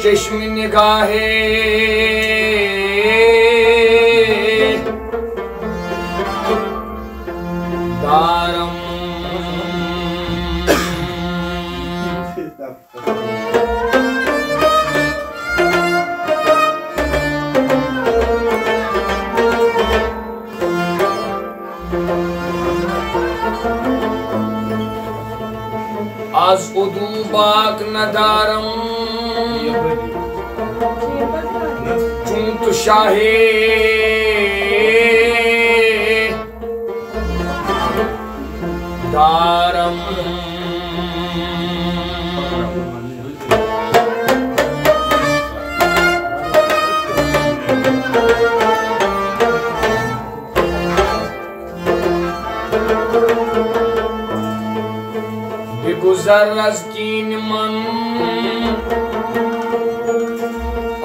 चश्म निगाहे दारम आज उदू बाक नदारम चूंत शाहे दारम गुजर कीन मन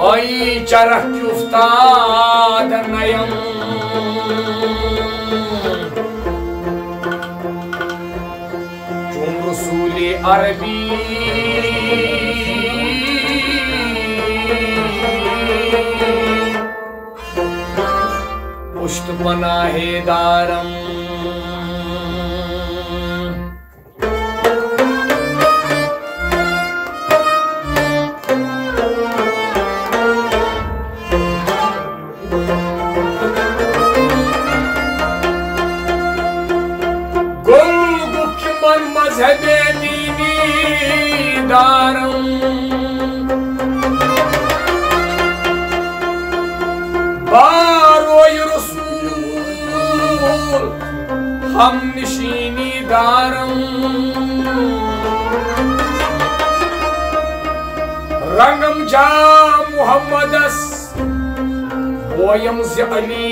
आई चरह की उस्ताद नयम चुम रसूल अरबी पुष्ट पनाहे दारम मजहबे दीनी दारम बारोय रसूल हम निशीनी दारम रंगम जा मुहम्मदस वोयम से अली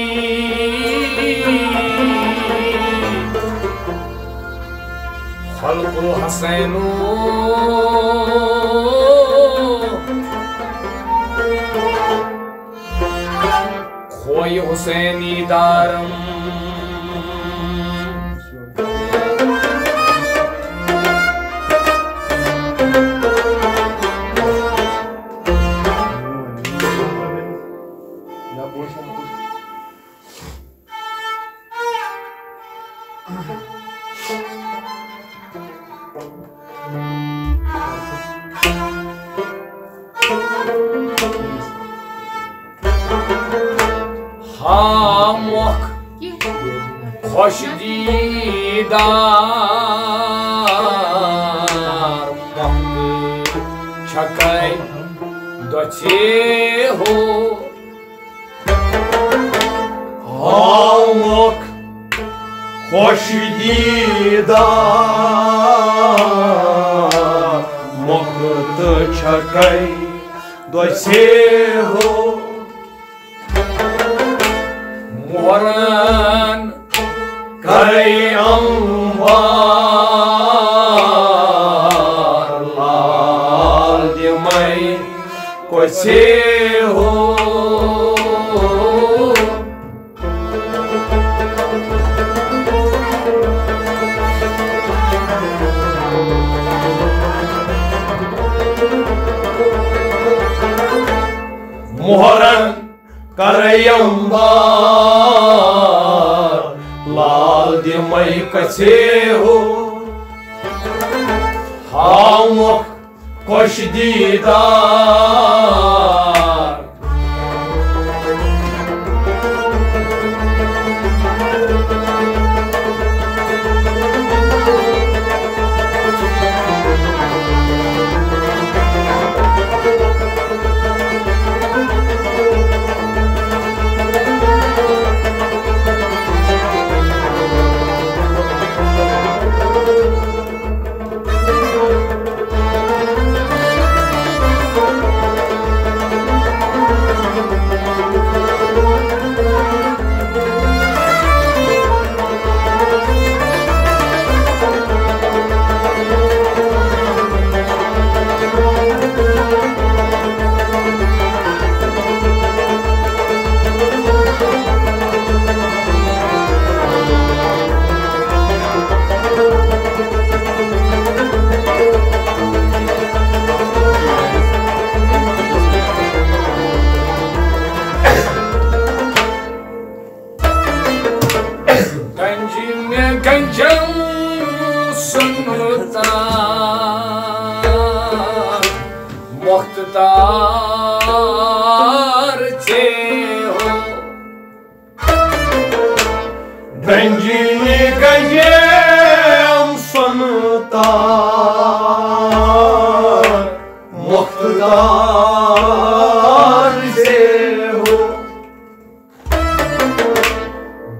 खल्क़ुल हसैनो खोय हुसैनी दारम खुश दीदार वक्त छकै दछे हो खुश दीदार वक्त छकै दछे हो मोहरन करे अंबार लाल दिमई कोसे हो मोहरन करे अंबार लाल दिमई कसे हो हम खुश दीदार मुख्तार छे हो गंजिनी गंजेम सुनतार मुख्तार से हो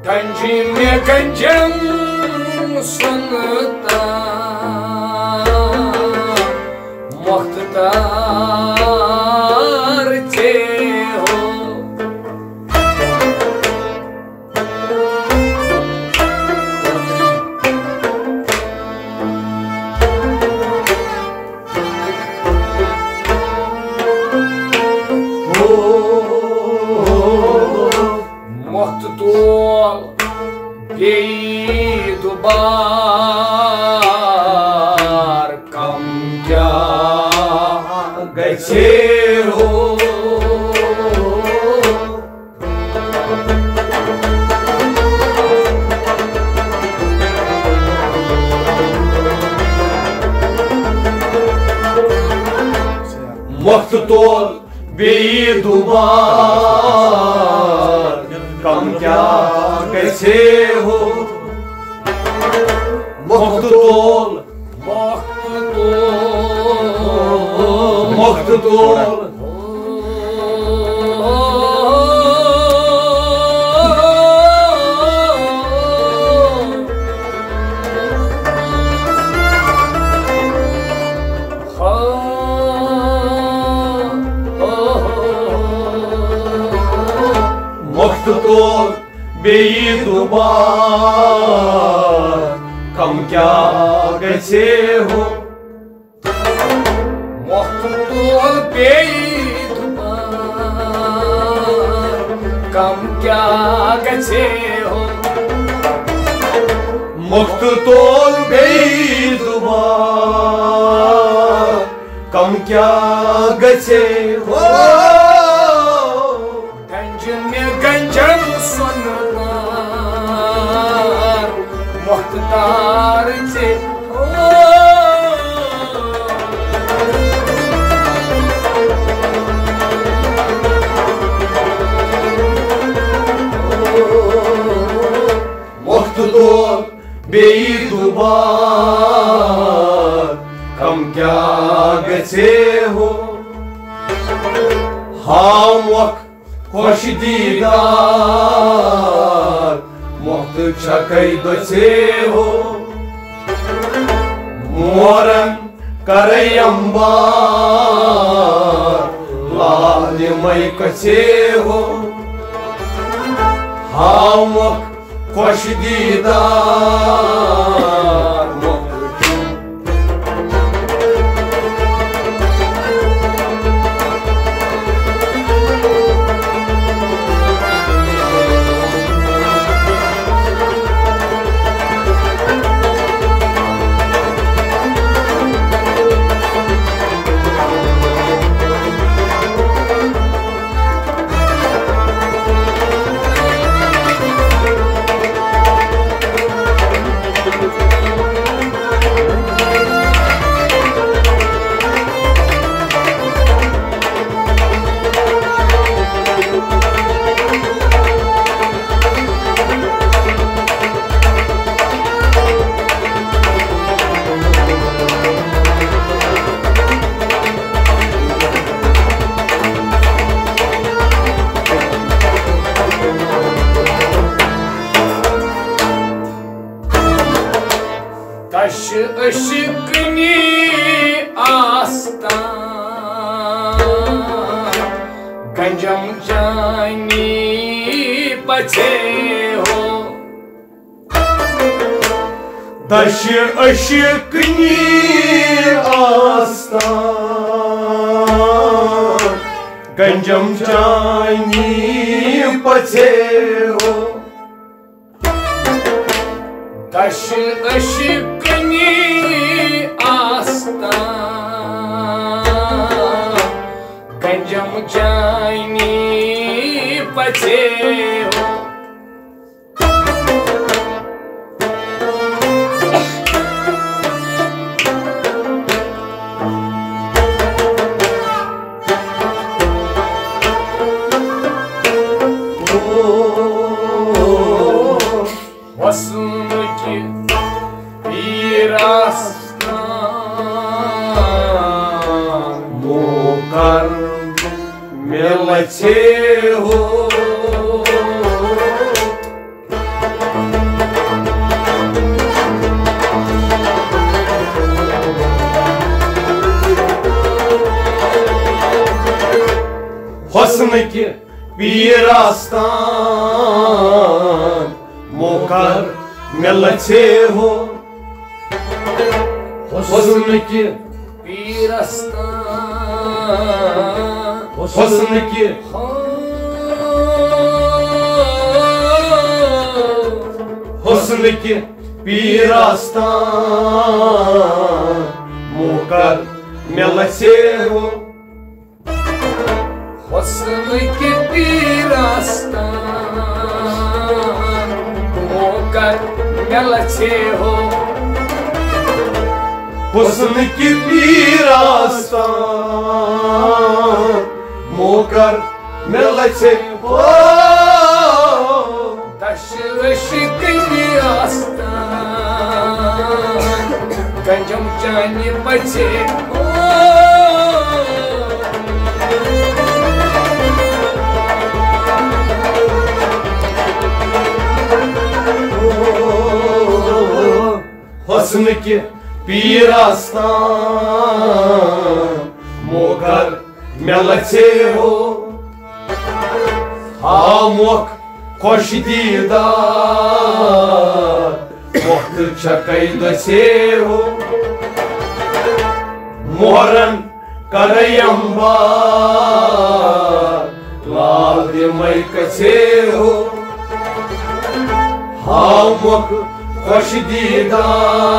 गंजी में गंजम सुनता मुख्तार छे हो मुख्तोल दुबार कम क्या गछे हो मुख्तोल बेदुबार कम क्या कैसे हो मुख्तोल मुख्तोल मुख्तोल बेदुबार कम क्या गछे हो मुख्तोल बेदुबार कम क्या गछे हो मुख्तोल बेदुबार कम क्या गछे हो गंजम सुनतार मुख्तार छे हो मुख्तोल बेदुबार कम क्या गछे हो हम खुश दीदार मुख्त छकै गछे हो मोरन करे अंबार लाल मई कछे हो हम खुश दीदार तश अशिकनी आस्तान गंजम जानी पछे हो तश अशिकनी आस्तान गंजम जानी पछे हो तश अशिकनी आस्तान गंजम जानी पछे हो अच्छे हो। हुस्न के पीरास्तान मोकर में लच्छे हो। हुस्न के पीरास्तान हुस्न के हुस्न के पीरास्तान मोकर में लच्छे हो। हुस्न के पीरास्तान मोकर में लच्छे हो। हुस्न की पीरास्तान मोकर में लच्छे हो। दशवश कनी आस्तान गंजम जाने बचे हो। हुस्न के पीरास्तान मोकर में लच्छे हो। हामुक खुश दीदार वक्त छकई दसे हो। मोहरन करयम्बार लाल दिमई कसे हो। हामुक खुश दीदार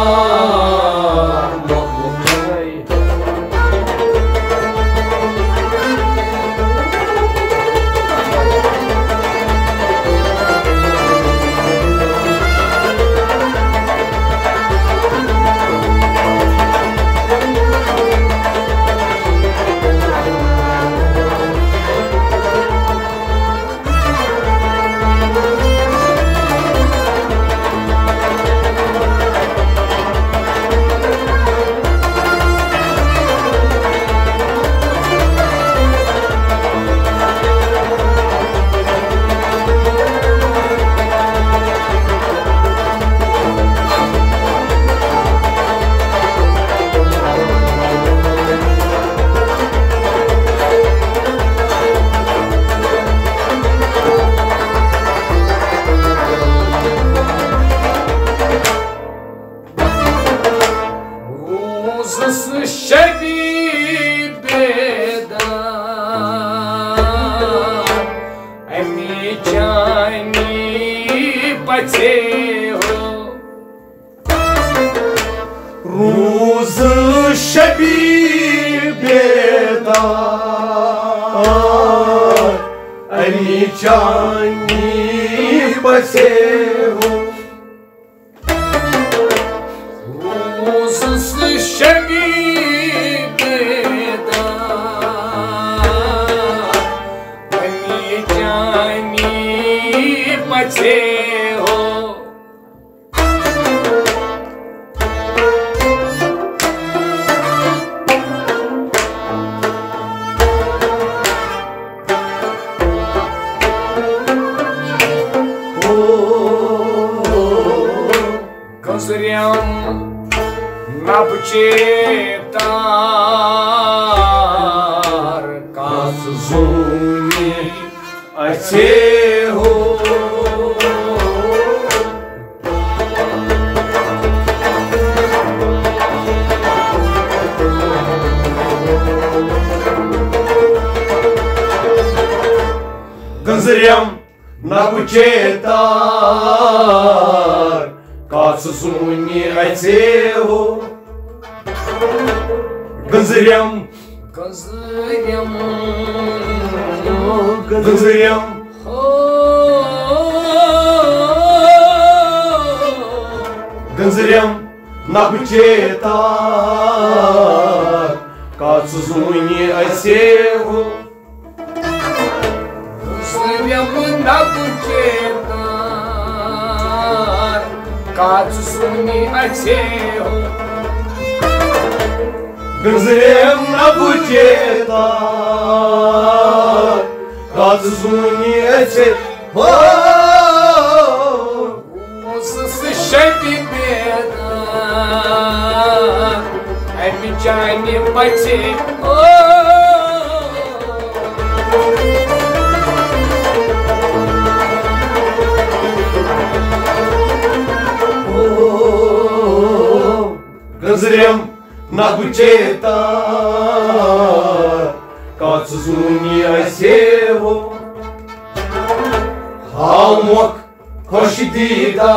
रूज शबी बेदार अमी जानी बसे हो। रूज शबी बेदार अमी जानी बचे हो। Gazriyam nabchetar काज़ूनी अच्छे हो। गंजरियम नबचेतार काज़ूनी अच्छे हो। गंजरियम Gazriyam गंजरियम गंजरियम नबचेतार काज़ूनी अच्छे हो। Gazriyam nabchetar काज़ूनी अच्छे हो। गंजरियम नबचेतार zuni ece ho se shapi beda ai mi jani pati Gânzrem na buceta Ca zuni asevo Halmok hoşdida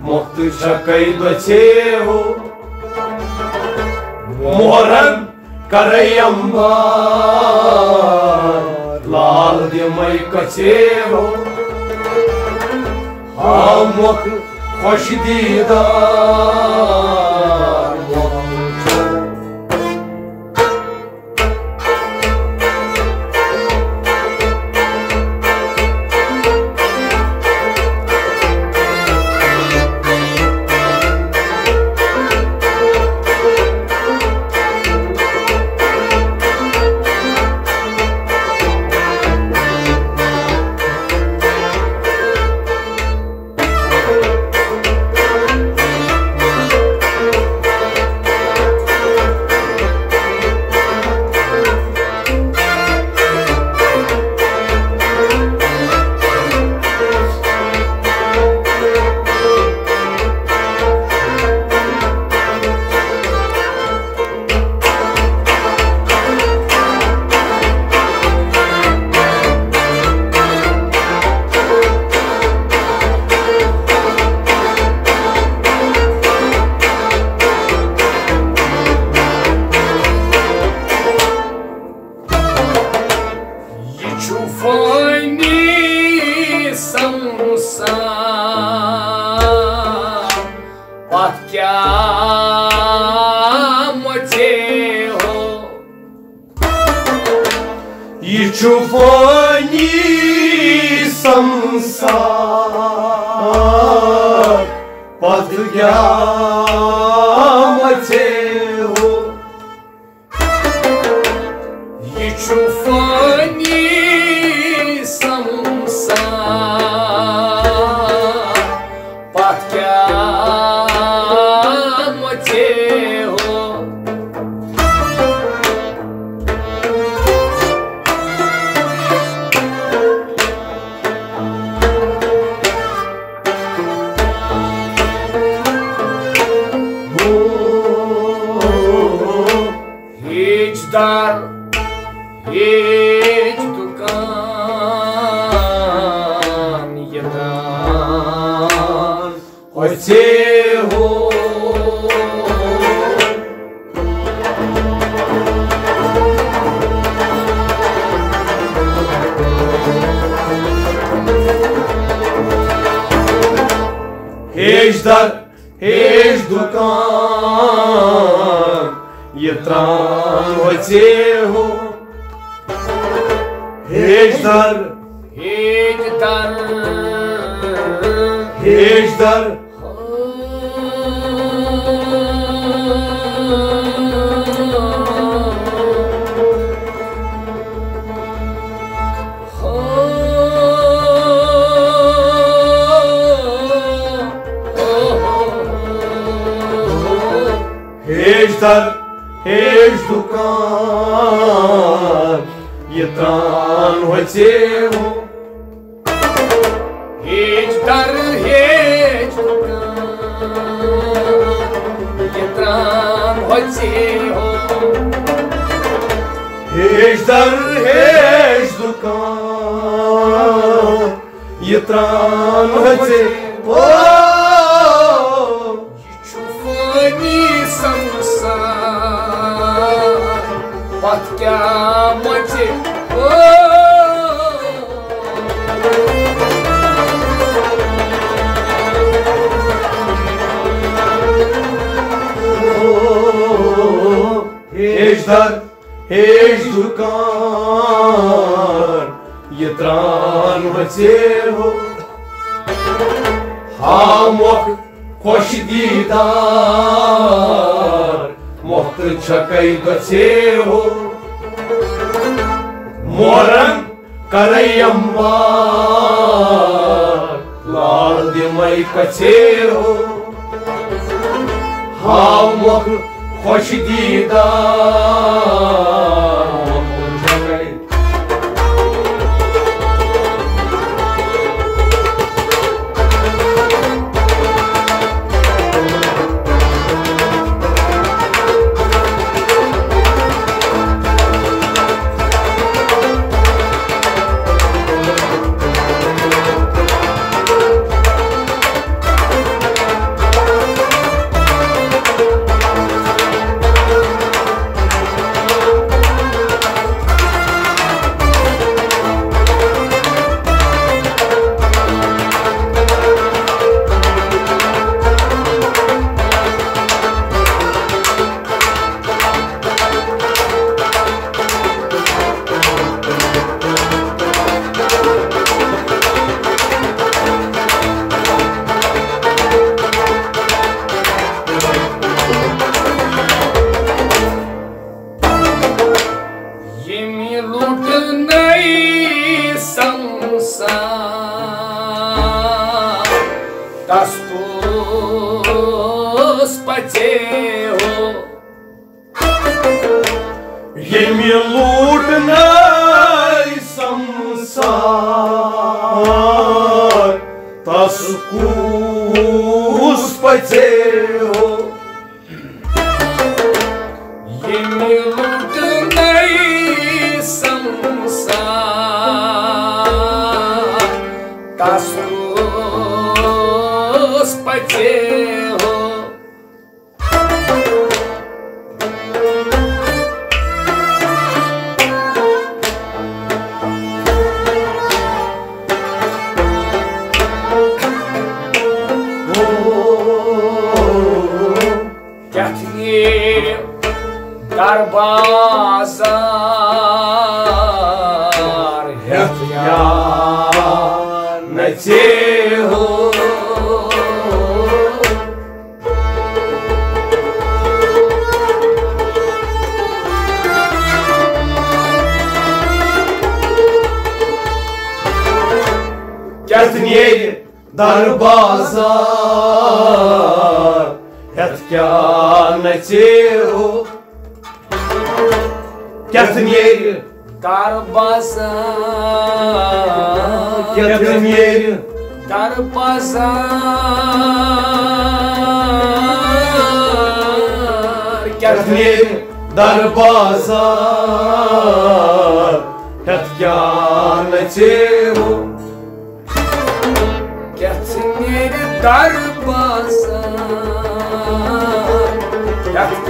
Mohtu çakay doçevo Moran karayamba Lal dimay kaçevo Halmok hoşdida Чуфани самсар подгяматео Чуфани самсар подгяматео Dar hiç dukan yedan hoşçeho hiç dar hiç dukan Yetran hoțeho Hejdar Hejdar Hejdar Hejdar dukan Yetran hoțeho Hejdar dukan Yetran hoțeho Hejdar dukan Yetran hoțeho Подгямати Hejdar dukan Yetran hoțeho Halmok hoşdidar Mohtu çakay doçeho moran karayambar lal dimay kaçero hamok hoş didar Yemi lutnai samsar tas kus pateo Yemi lutnai samsar tas kus pateo Darbazar ya nateo Gertniye darbazar ya nateo Gertniye Darbazar Gertniye Darbazar Gertniye darbazar ya nateo Gertniye darbazar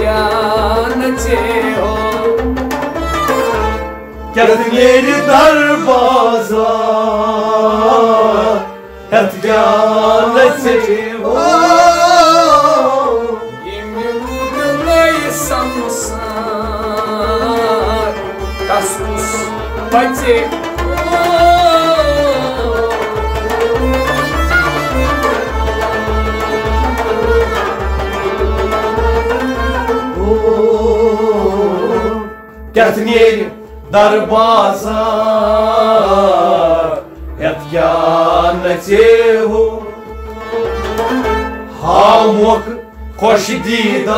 ya nateo Gertniye darbazar ya nateo Yemi lutnai samsar tas kus pateo Gertniye darbazar ya nateo hamok hoş didar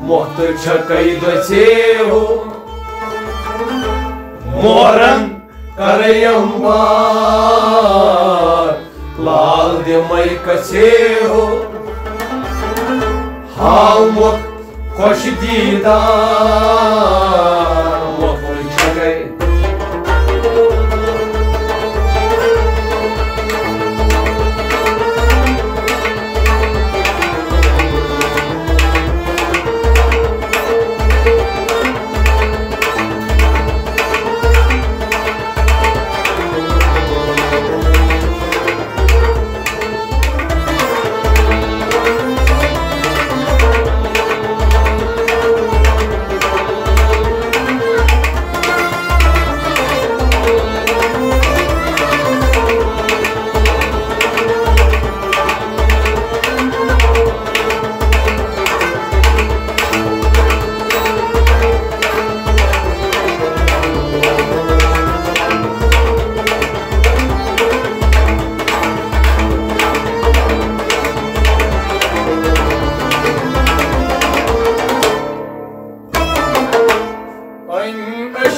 mohtar çakay dateo moran karayambar lal dimay kaçeo hamok hoş didar mohtar çakay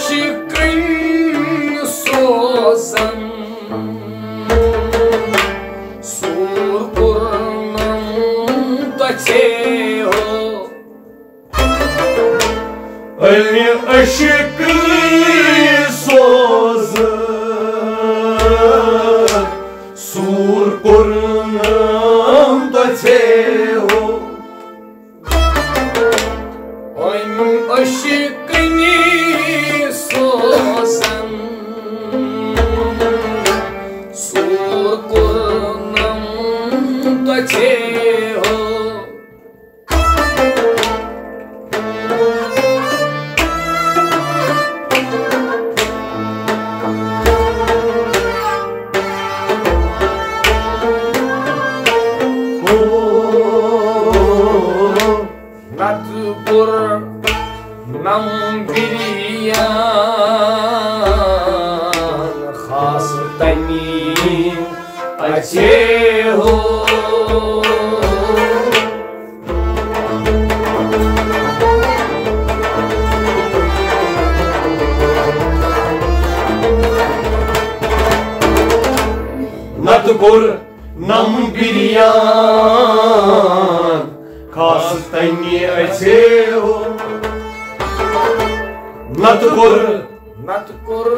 aşkın sozan sur burnumda çeho Ölme aşkın sozan sur burnumda çeho Oymun aşkını sozan sur burnumda çeho Natupur nam biriyan khas tani ache ho Natupur nam biriyan khas tani ache ho Natupur Natupur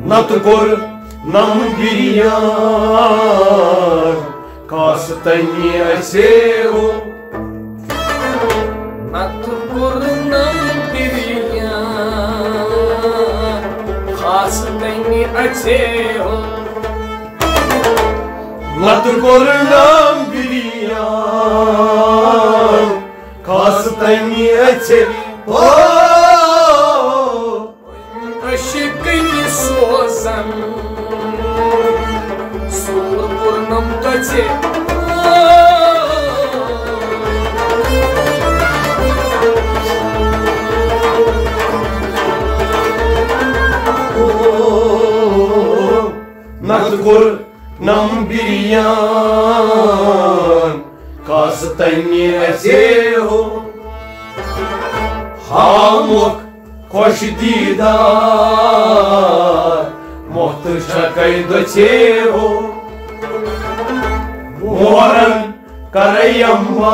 Natupur nam biriyan khas tani ache ho Natupur nam biriyan khas tani ache ho Natupur nam biriyan khas tani ache ho Aşkını sozan sur burnumda çeho Natupur nam biriyan khas tani ache ho Hamok Khosh didar Muhtışa kaydo çeho Moran karayambar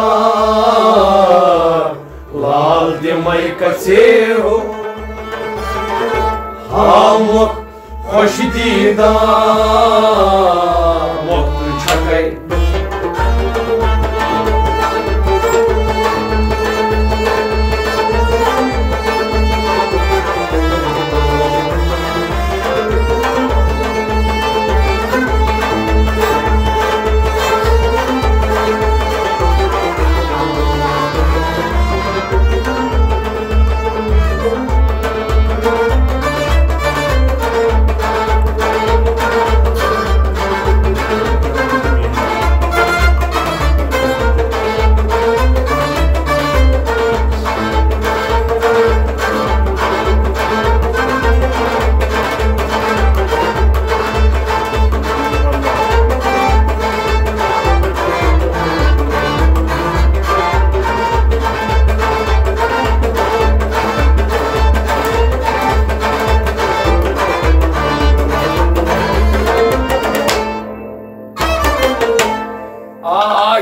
Lal dimay kaçeho Hamok khosh didar Muhtışa kaydo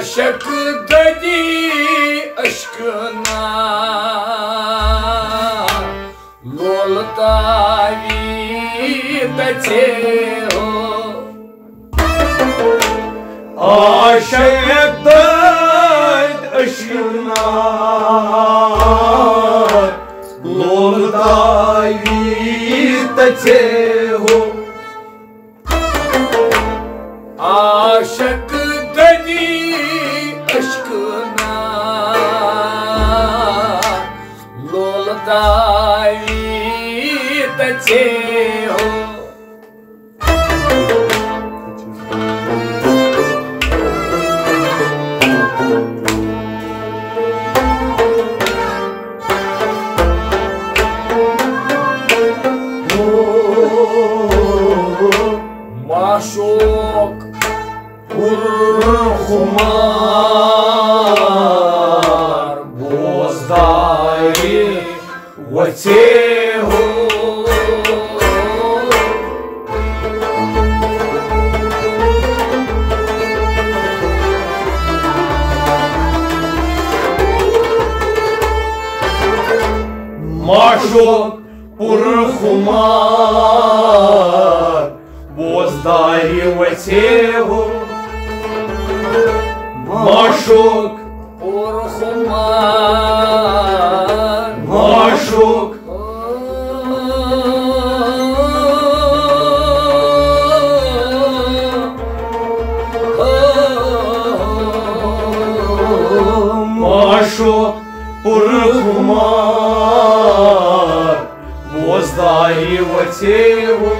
Aşık dedi aşkına Loltavi da çeho Aşık dedi aşkına Loltavi da çeho Aşık dedi aşkına Loldavi taçeo Maşok Urhumar Bozdari Vatehu Maşok Urhumar Bozdari Vatehu Maşok Urhumar Maşok Maşok Urhumar Bozdari Vatehu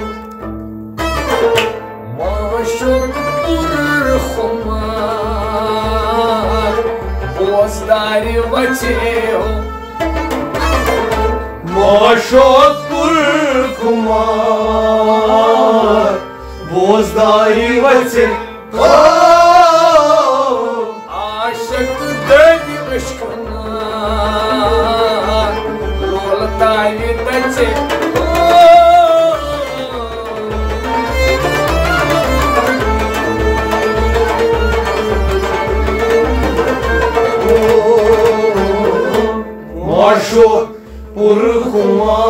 Maşok Urhumar Bozdari Vatehu Maşok Urhumar Bozdari Vatehu Aşık deli aşkına Loldavi taçeo Maşok Urhumar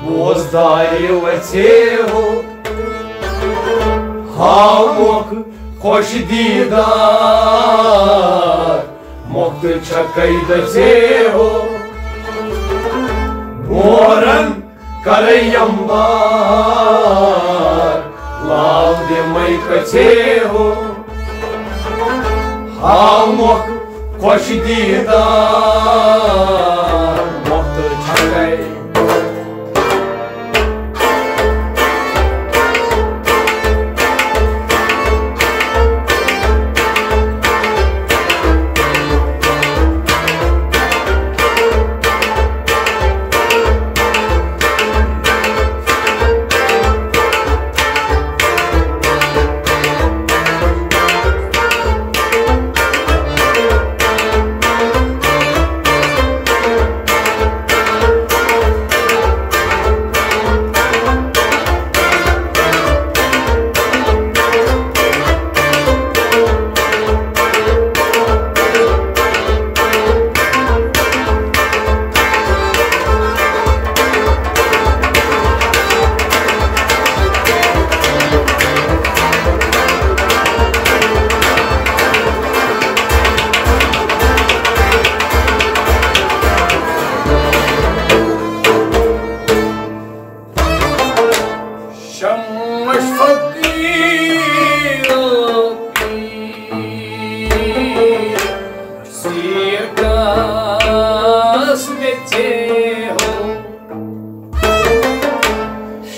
Bozdari Vatehu Hamok Hoş didar Moktu çakay datehu Moran Karayambar Lavdimai katehu Hamok Hoş didar Moktu çakay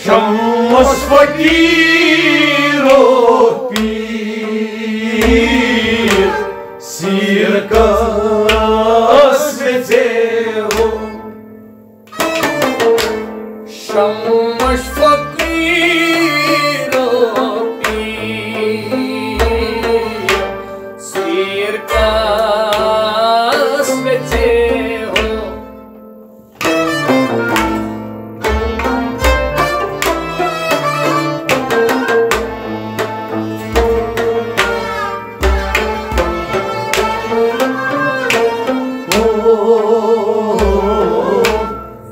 Şammas fakir o pir Sirka sveteho Şammas fakir o pir Sirka sveteho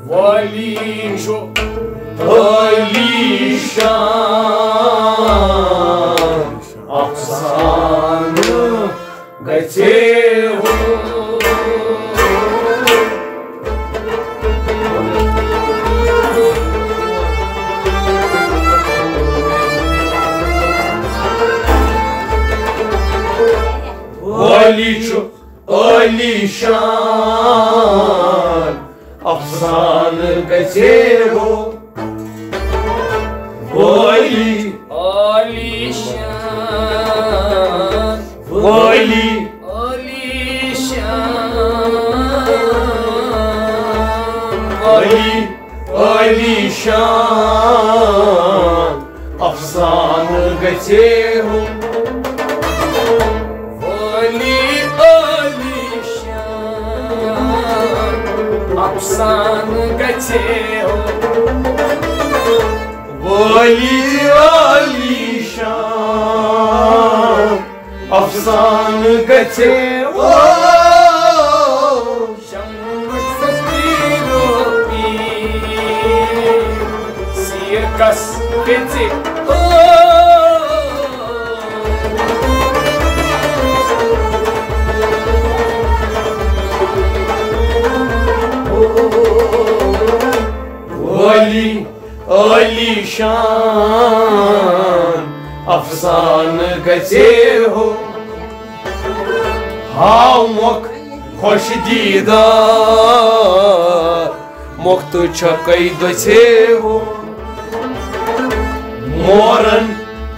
Валишу Alişan Aksanı Gatehu वली छु अली शान अफसान गजे हो वली आलीशान वली आलीशान वली अली शान अफसान गजे हो वली आलीशान अफसान गजे हो वली अली शान अफसान गजे हो Circus Pizzi वली अली शान अफसान गजे हो हाव मोक खुश दीदार मोक तो छकई गजे हो मोरन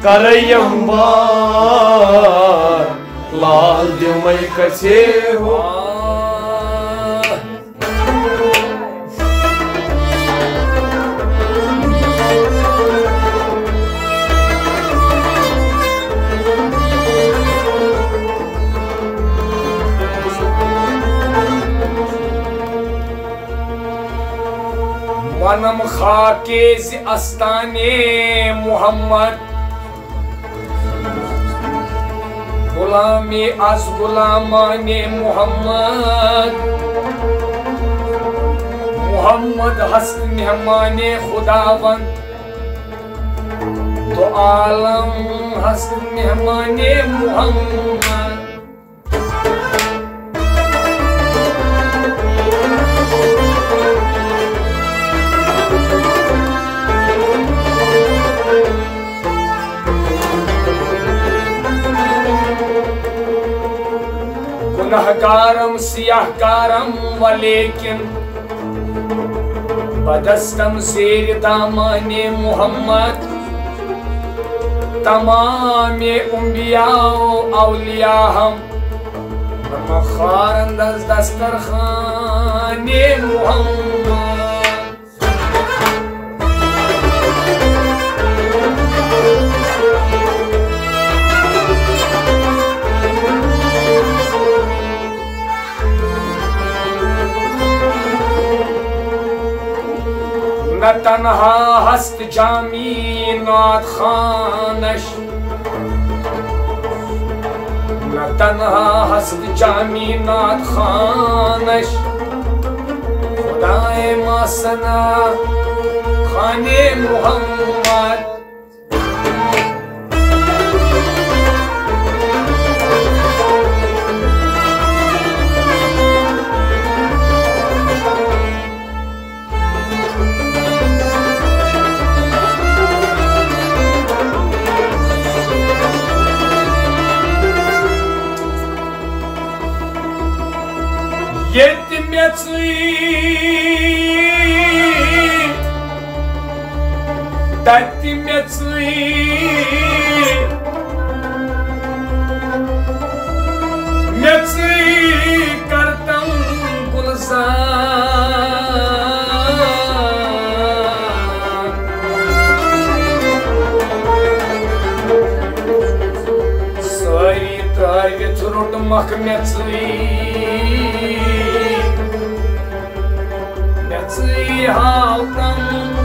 करयम बार लाल दिमई कछे हो वनम खाके ज़ अस्ताने मुहम्मद गुलामी अज गुलामाने मुहम्मद मुहम्मद हस्त मेहमाने खुदावन तो आलम हस्त मेहमाने मुहम्मद गुनहगारम सियाहकारम वलेकिन बदस्तम ज़ेर दामाने मुहम्मद तमाम उम्बिया औलिया हम खारंदज दस्तरखाने मुहम्मद न तन्हा हस्त जामी नात खानश न तन्हा हस्त जामी नात खानश खुदाए मासना खाने Muhammad Tati metsui kartam gulzan Sari tarvit rut mak metsui haltam